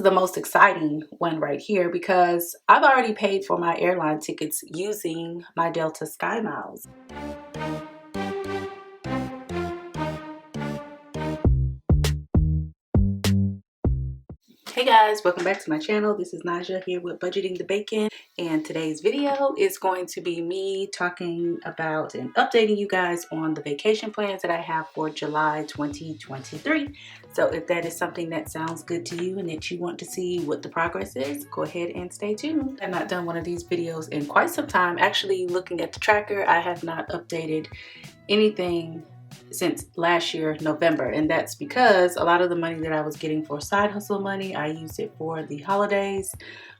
the most exciting one right here because I've already paid for my airline tickets using my Delta Sky Miles. Hey guys, welcome back to my channel. This is Naja here with Budgeting the Bacon, and today's video is going to be me talking about and updating you guys on the vacation plans that I have for July 2023. So if that is something that sounds good to you and that you want to see what the progress is, go ahead and stay tuned. I've not done one of these videos in quite some time. Actually, looking at the tracker, I have not updated anything since last year November, and that's because a lot of the money that I was getting for side hustle money, I used it for the holidays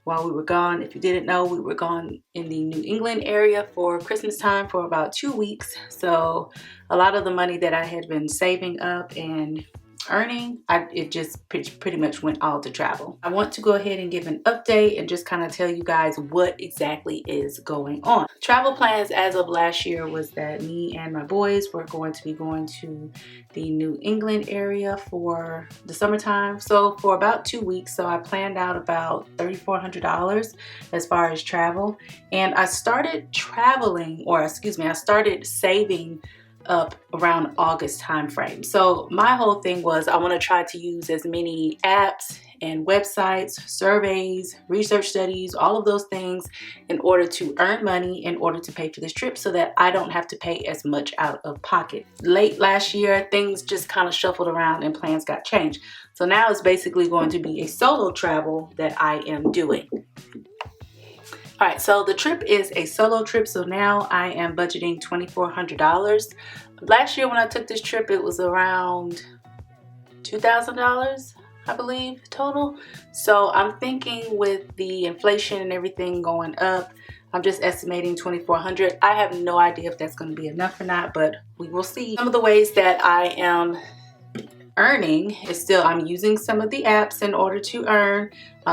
while we were gone. If you didn't know, we were gone in the New England area for Christmas time for about 2 weeks. So a lot of the money that I had been saving up and earning, it just pretty much went all to travel. I want to go ahead and give an update and just kind of tell you guys what exactly is going on. Travel plans as of last year was that me and my boys were going to be going to the New England area for the summertime. So for about 2 weeks, so I planned out about $3,400 as far as travel. And I started traveling, or excuse me, I started saving up around August time frame. So my whole thing was I want to try to use as many apps and websites, surveys, research studies, all of those things in order to earn money in order to pay for this trip so that I don't have to pay as much out of pocket. Late last year, things just kind of shuffled around and plans got changed. So now it's basically going to be a solo travel that I am doing. All right, so the trip is a solo trip, so now I am budgeting $2,400. Last year when I took this trip, it was around $2,000, I believe, total. So I'm thinking with the inflation and everything going up, I'm just estimating $2,400. I have no idea if that's going to be enough or not, but we will see. Some of the ways that I am earning is still, I'm using some of the apps in order to earn.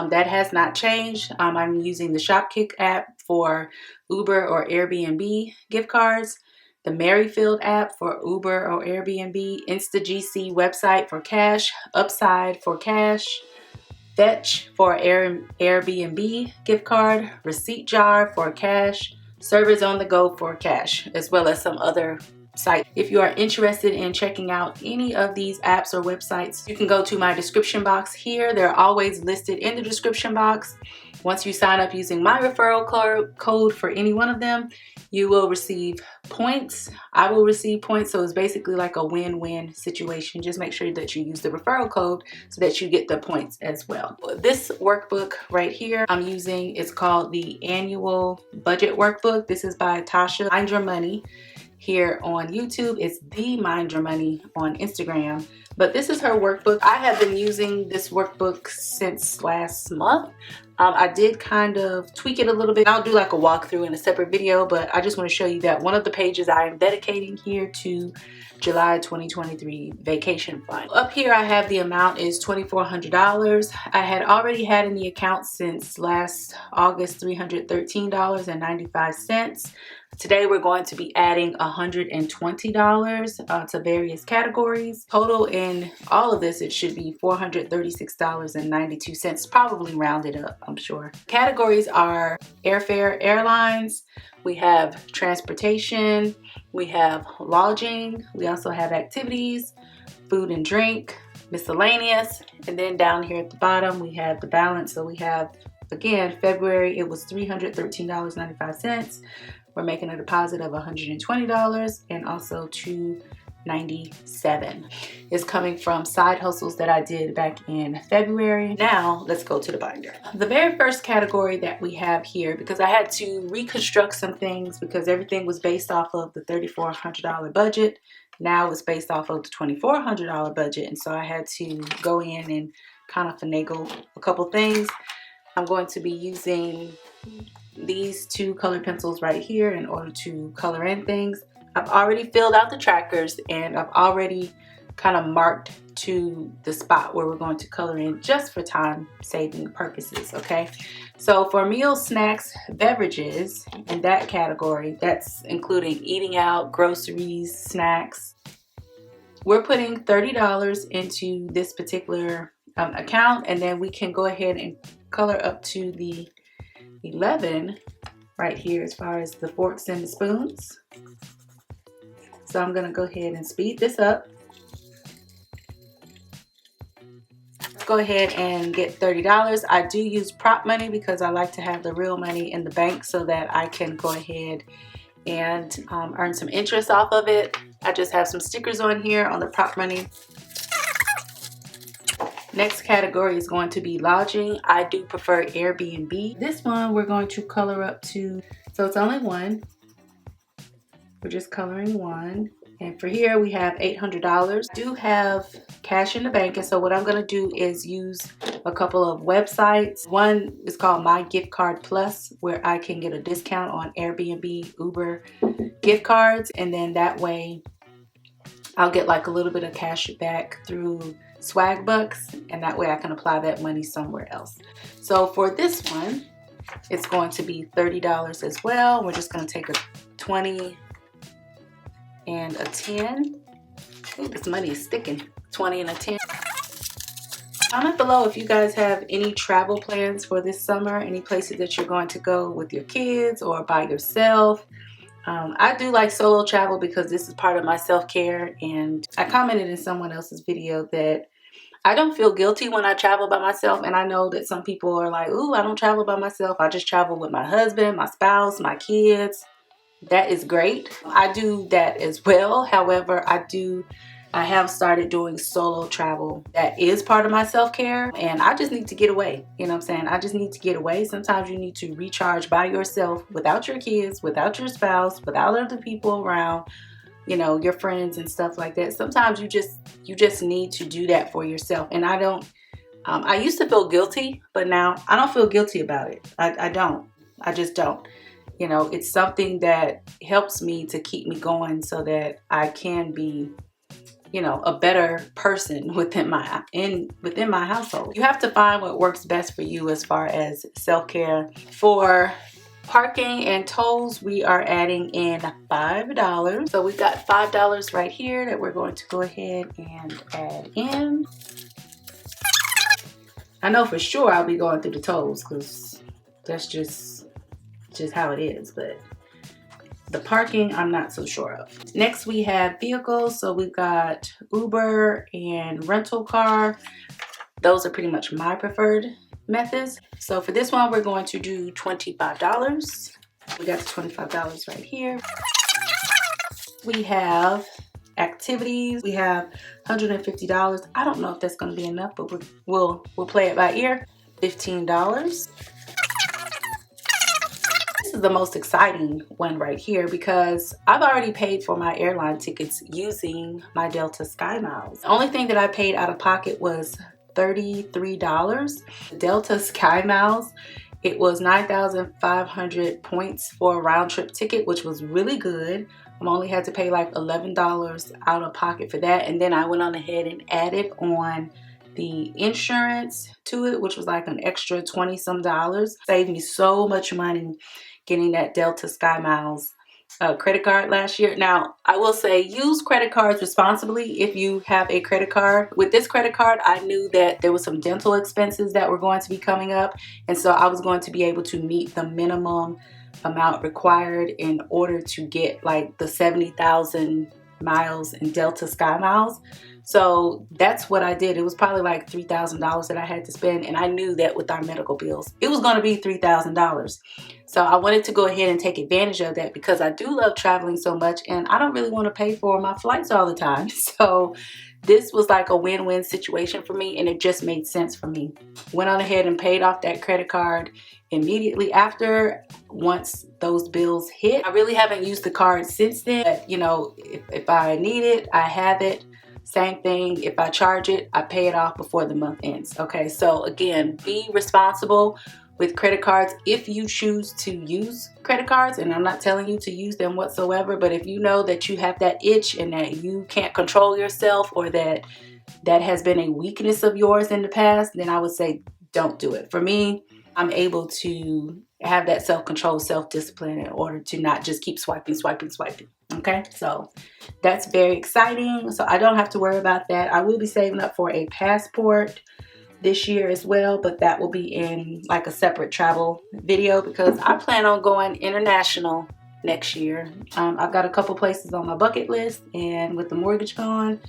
That has not changed. I'm using the Shopkick app for Uber or Airbnb gift cards, the Merryfield app for Uber or Airbnb, InstaGC website for cash, Upside for cash, Fetch for Airbnb gift card, Receipt Jar for cash, Servers on the Go for cash, as well as some other site. If you are interested in checking out any of these apps or websites, you can go to my description box here. They're always listed in the description box. Once you sign up using my referral code for any one of them, you will receive points. I will receive points, so it's basically like a win-win situation. Just make sure that you use the referral code so that you get the points as well. This workbook right here I'm using is called the Annual Budget Workbook. This is by Tasha Mind Your Money here on YouTube. It's the Mind Your Money on Instagram. But this is her workbook. I have been using this workbook since last month. I did kind of tweak it a little bit. I'll do like a walkthrough in a separate video, but I just want to show you that one of the pages I am dedicating here to July 2023 vacation fund. Up here I have the amount is $2,400. I had already had in the account since last August $313.95. Today we're going to be adding $120 to various categories. Total in all of this, it should be $436.92, probably rounded up, I'm sure. Categories are airfare, airlines, we have transportation, we have lodging, we also have activities, food and drink, miscellaneous, and then down here at the bottom we have the balance. So we have, again, February it was $313.95. We're making a deposit of $120 and also $297 is coming from side hustles that I did back in February. Now let's go to the binder. The very first category that we have here, because I had to reconstruct some things because everything was based off of the $3,400 budget. Now it's based off of the $2,400 budget, and so I had to go in and kind of finagle a couple things. I'm going to be using these two colored pencils right here in order to color in things. I've already filled out the trackers and I've already kind of marked to the spot where we're going to color in just for time saving purposes, okay? So for meals, snacks, beverages, in that category, that's including eating out, groceries, snacks, we're putting $30 into this particular account, and then we can go ahead and color up to the 11 right here as far as the forks and the spoons. So I'm gonna go ahead and speed this up. Go ahead and get $30. I do use prop money because I like to have the real money in the bank so that I can go ahead and earn some interest off of it. I just have some stickers on here on the prop money. Next category is going to be lodging. I do prefer Airbnb. This one we're going to color up to, so it's only one. We're just coloring one. And for here we have $800. I do have cash in the bank, and so what I'm gonna do is use a couple of websites. One is called My Gift Card Plus, where I can get a discount on Airbnb, Uber gift cards, and then that way I'll get like a little bit of cash back through swag bucks, and that way I can apply that money somewhere else. So for this one, it's going to be $30 as well. We're just gonna take a 20 and a 10. Ooh, this money is sticking. 20 and a 10. Comment below if you guys have any travel plans for this summer, any places that you're going to go with your kids or by yourself. I do like solo travel because this is part of my self-care, and I commented in someone else's video that I don't feel guilty when I travel by myself, and I know that some people are like, ooh, I don't travel by myself. I just travel with my husband, my spouse, my kids. That is great. I do that as well. However, I have started doing solo travel. That is part of my self-care, and I just need to get away. You know what I'm saying? I just need to get away. Sometimes you need to recharge by yourself, without your kids, without your spouse, without other people around, you know, your friends and stuff like that. Sometimes you just need to do that for yourself. And I don't, I used to feel guilty, but now I don't feel guilty about it. I don't. I just don't. You know, it's something that helps me to keep me going so that I can be, you know, a better person within my household. You have to find what works best for you as far as self-care. For parking and tolls, we are adding in $5. So we've got $5 right here that we're going to go ahead and add in. I know for sure I'll be going through the tolls because that's just how it is, but the parking I'm not so sure of. Next we have vehicles. So we've got Uber and rental car. Those are pretty much my preferred methods. So for this one we're going to do $25. We got the $25 right here. We have activities. We have $150. I don't know if that's going to be enough, but we'll play it by ear. $15. This is the most exciting one right here because I've already paid for my airline tickets using my Delta Sky Miles. The only thing that I paid out of pocket was $33. Delta Sky Miles, it was 9,500 points for a round trip ticket, which was really good. I only had to pay like $11 out of pocket for that, and then I went on ahead and added on the insurance to it, which was like an extra 20 some dollars. Saved me so much money getting that Delta Sky Miles credit card last year. Now, I will say use credit cards responsibly if you have a credit card. With this credit card, I knew that there was some dental expenses that were going to be coming up, and so I was going to be able to meet the minimum amount required in order to get like the 70,000 miles in Delta Sky Miles. So that's what I did. It was probably like $3,000 that I had to spend, and I knew that with our medical bills it was going to be $3,000. So I wanted to go ahead and take advantage of that because I do love traveling so much, and I don't really want to pay for my flights all the time. So this was like a win-win situation for me, and it just made sense for me. Went on ahead and paid off that credit card immediately after, once those bills hit. I really haven't used the card since then, but you know, if I need it, I have it. Same thing, if I charge it, I pay it off before the month ends. Okay, so again, be responsible with credit cards if you choose to use credit cards, and I'm not telling you to use them whatsoever, but if you know that you have that itch and that you can't control yourself, or that has been a weakness of yours in the past, then I would say don't do it. For me, I'm able to have that self-control, self-discipline in order to not just keep swiping. Okay, so that's very exciting. So I don't have to worry about that. I will be saving up for a passport. this year as well, but that will be in like a separate travel video because I plan on going international next year. I've got a couple places on my bucket list, and with the mortgage gone,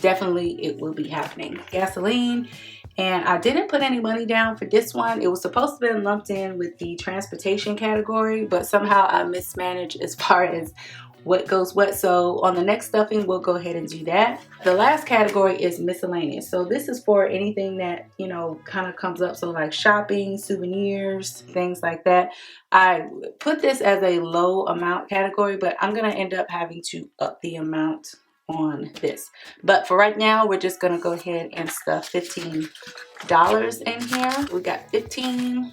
definitely it will be happening. Gasoline, and I didn't put any money down for this one. It was supposed to be lumped in with the transportation category, but somehow I mismanaged as far as what goes what. So on the next stuffing, we'll go ahead and do that. The last category is miscellaneous. So this is for anything that, you know, kind of comes up. So like shopping, souvenirs, things like that. I put this as a low amount category, but I'm going to end up having to up the amount on this. But for right now, we're just going to go ahead and stuff $15 in here. We got 15.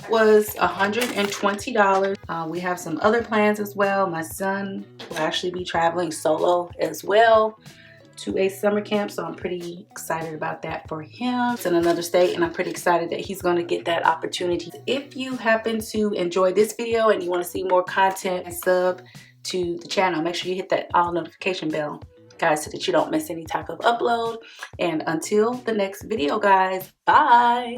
Was $120. We have some other plans as well. My son will actually be traveling solo as well to a summer camp, so I'm pretty excited about that for him. It's in another state, and I'm pretty excited that he's going to get that opportunity. If you happen to enjoy this video and you want to see more content, and sub to the channel, make sure you hit that all notification bell, guys, so that you don't miss any type of upload. And until the next video, guys, bye.